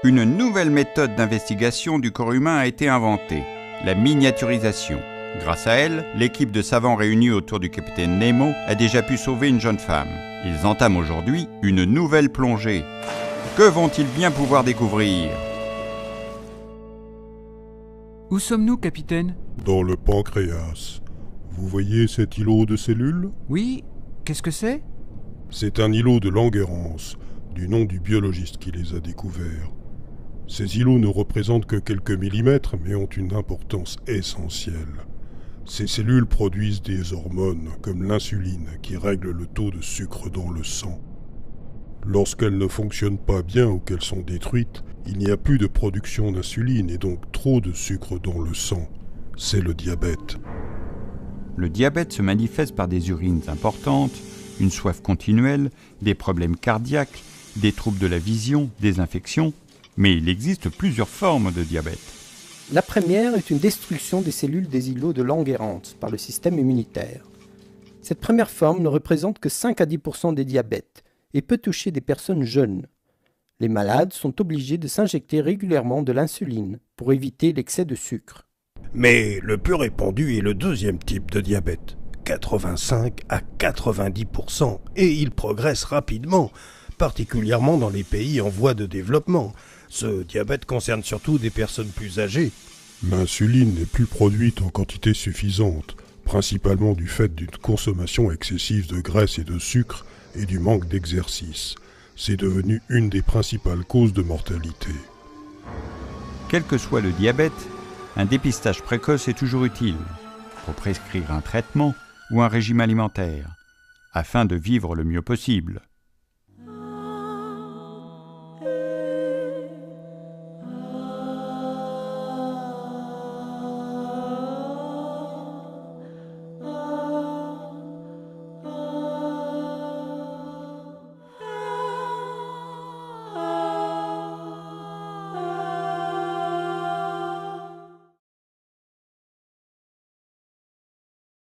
Une nouvelle méthode d'investigation du corps humain a été inventée, la miniaturisation. Grâce à elle, l'équipe de savants réunis autour du capitaine Nemo a déjà pu sauver une jeune femme. Ils entament aujourd'hui une nouvelle plongée. Que vont-ils bien pouvoir découvrir ? Où sommes-nous, capitaine ? Dans le pancréas. Vous voyez cet îlot de cellules ? Oui, qu'est-ce que c'est ? C'est un îlot de Langerhans, du nom du biologiste qui les a découverts. Ces îlots ne représentent que quelques millimètres, mais ont une importance essentielle. Ces cellules produisent des hormones, comme l'insuline, qui règle le taux de sucre dans le sang. Lorsqu'elles ne fonctionnent pas bien ou qu'elles sont détruites, il n'y a plus de production d'insuline et donc trop de sucre dans le sang. C'est le diabète. Le diabète se manifeste par des urines importantes, une soif continuelle, des problèmes cardiaques, des troubles de la vision, des infections. Mais il existe plusieurs formes de diabète. La première est une destruction des cellules des îlots de Langerhans par le système immunitaire. Cette première forme ne représente que 5 à 10% des diabètes et peut toucher des personnes jeunes. Les malades sont obligés de s'injecter régulièrement de l'insuline pour éviter l'excès de sucre. Mais le plus répandu est le deuxième type de diabète, 85 à 90%, et il progresse rapidement, particulièrement dans les pays en voie de développement. Ce diabète concerne surtout des personnes plus âgées. L'insuline n'est plus produite en quantité suffisante, principalement du fait d'une consommation excessive de graisse et de sucre et du manque d'exercice. C'est devenu une des principales causes de mortalité. Quel que soit le diabète, un dépistage précoce est toujours utile pour prescrire un traitement ou un régime alimentaire, afin de vivre le mieux possible.